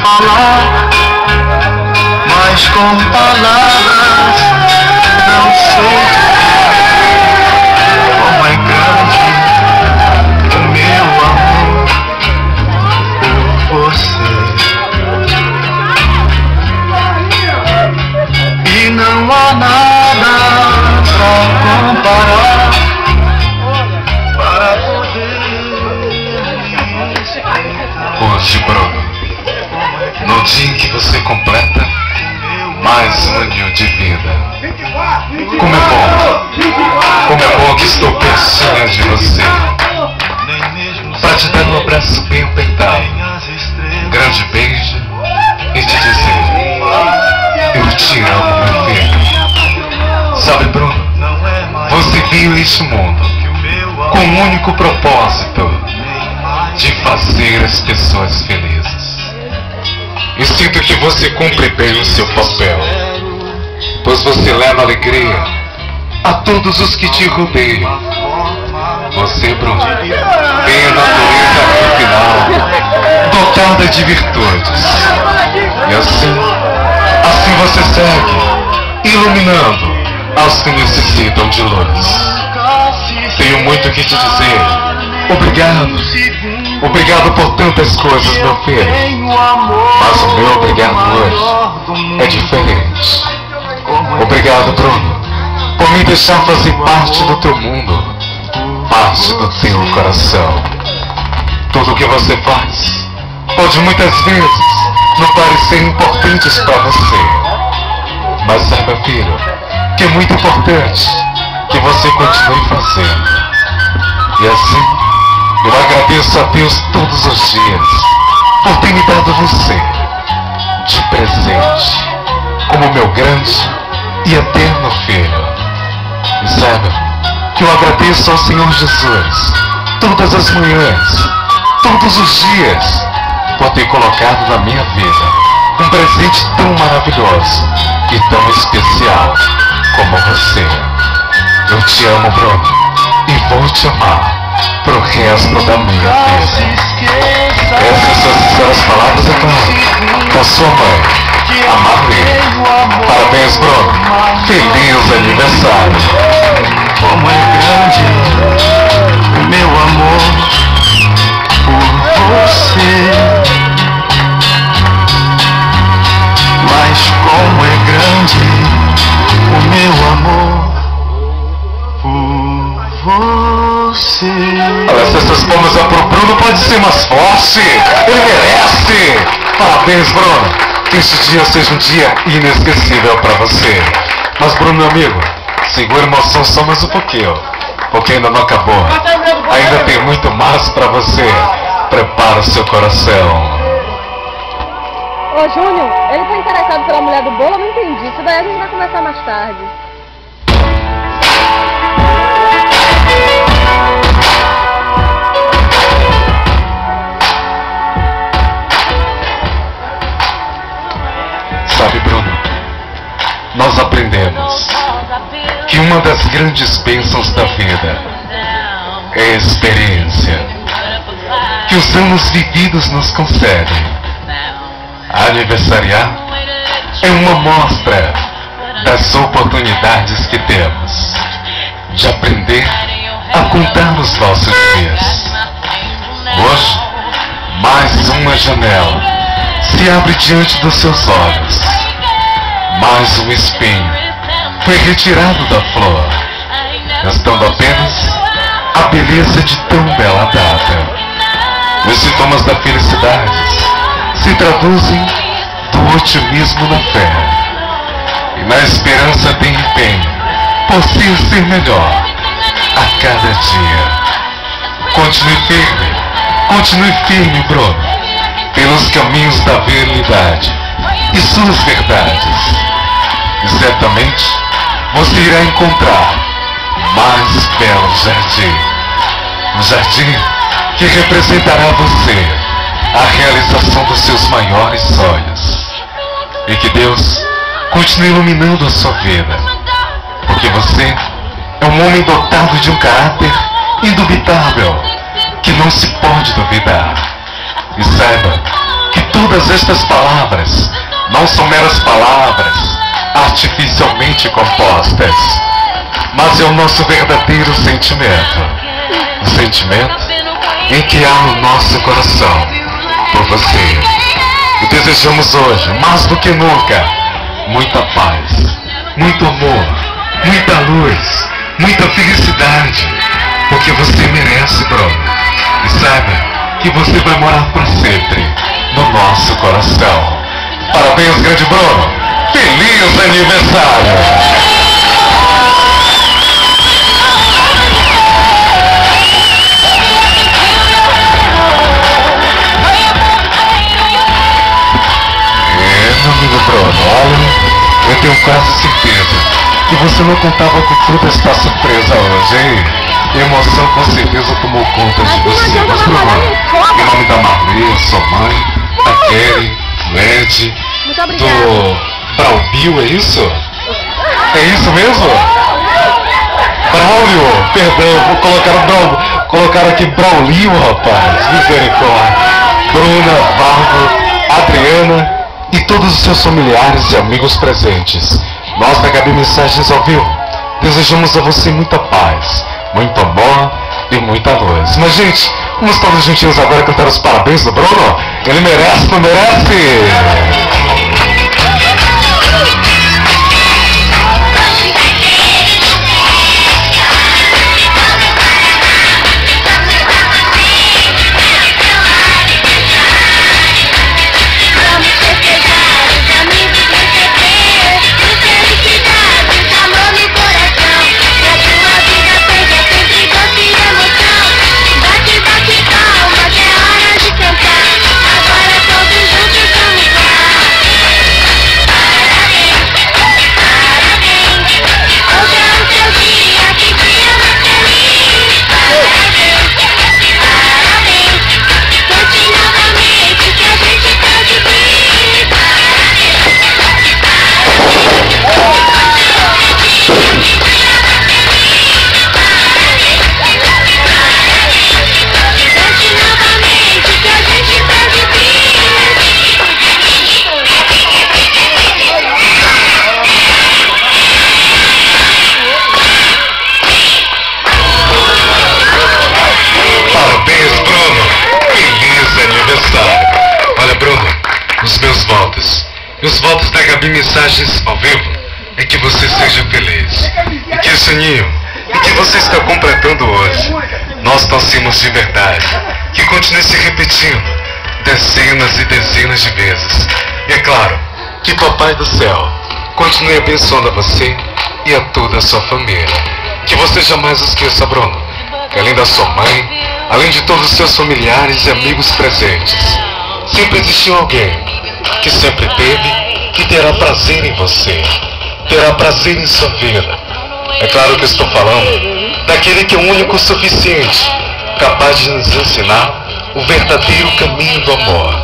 falar, mas com palavras não sei como é grande o meu amor por você. E não há nada pra comparar, para poder hoje, Bruno, no dia em que você completa mais um ano de vida. Como é bom que estou pertinho de você, para te dar um abraço bem apertado, um grande beijo e te dizer: eu te amo, meu filho. Sabe, Bruno, você veio a este mundo com um único propósito: de fazer as pessoas felizes. E sinto que você cumpre bem o seu papel, pois você leva alegria a todos os que te rodeiam. Você, Bruno, tem a natureza no final dotada de virtudes. E assim você segue iluminando aos que necessitam de luz. Tenho muito o que te dizer. Obrigado. Obrigado por tantas coisas, meu filho. Mas o meu obrigado hoje é diferente. Obrigado, Bruno, por me deixar fazer parte do teu mundo, parte do teu coração. Tudo o que você faz pode muitas vezes não parecer importantes para você, mas saiba, filho, que é muito importante que você continue fazendo. E assim, eu agradeço a Deus todos os dias por ter me dado você de presente como meu grande e eterno filho. E saiba que eu agradeço ao Senhor Jesus todas as manhãs, todos os dias, por ter colocado na minha vida um presente tão maravilhoso e tão especial como você. Eu te amo, Bruno, e vou te amar pro resto da minha vida. Essas são as palavras, é claro, da sua mãe, a Maria. Parabéns, Bruno. Feliz aniversário. Como é grande o meu amor por você, mas como é grande o meu amor por você. Olha, se essas palmas é pro Bruno, pode ser mais forte. Ele merece. Parabéns, Bruno. Que este dia seja um dia inesquecível para você. Mas, Bruno, meu amigo, segura a emoção só mais um pouquinho, porque ainda não acabou. Ainda tem muito mais para você. Prepara o seu coração. Ô, Júnior, ele foi interessado pela mulher do bolo? Eu não entendi. Isso daí a gente vai conversar mais tarde. Sabe, Bruno, nós aprendemos que uma das grandes bênçãos da vida é a experiência que os anos vividos nos concedem. Aniversariar é uma mostra das oportunidades que temos de aprender a contar os nossos dias. Hoje, mais uma janela se abre diante dos seus olhos. Mais um espinho foi retirado da flor, restando apenas a beleza de tão bela data. Os sintomas da felicidade se traduzem do otimismo na fé e na esperança de empenho por ser melhor a cada dia. Continue firme, Bruno, pelos caminhos da virilidade e suas verdades. E certamente você irá encontrar mais belo jardim. Um jardim que representará você, a realização dos seus maiores sonhos. E que Deus continue iluminando a sua vida, porque você é um homem dotado de um caráter indubitável, que não se pode duvidar. E saiba que tudo Todas estas palavras não são meras palavras artificialmente compostas, mas é o nosso verdadeiro sentimento. O sentimento em que há no nosso coração por você. E desejamos hoje, mais do que nunca, muita paz, muito amor, muita luz, muita felicidade, porque você merece, Bruno. E saiba que você vai morar para sempre no nosso coração. Parabéns, grande Bruno. Feliz aniversário! Meu amigo Bruno, olha, eu tenho quase certeza que você não contava com toda esta surpresa hoje, hein? Emoção com certeza tomou conta de você. Mas Bruno, em nome da Marli, sua mãe, da Kelly, do Ed, do Braulio, é isso? É isso mesmo? Braulio, perdão, vou colocar colocaram aqui Braulio, rapaz, misericórdia. Bruna, Valvo, Adriana e todos os seus familiares e amigos presentes. Nós da Gabi Mensagens ao Vivo desejamos a você muita paz, muito amor e muita luz. Mas gente, vamos todos juntinhos agora cantar os parabéns do Bruno? Ele merece, não merece? Os votos da Gabi Mensagens ao Vivo é que você seja feliz. E que esse ninho e que você está completando hoje, nós torcemos de verdade, que continue se repetindo dezenas e dezenas de vezes. E é claro, que Papai do Céu continue abençoando a você e a toda a sua família. Que você jamais esqueça, Bruno, que além da sua mãe, além de todos os seus familiares e amigos presentes, sempre existiu alguém que sempre teve e terá prazer em você, terá prazer em sua vida. É claro que estou falando daquele que é o único o suficiente, capaz de nos ensinar o verdadeiro caminho do amor.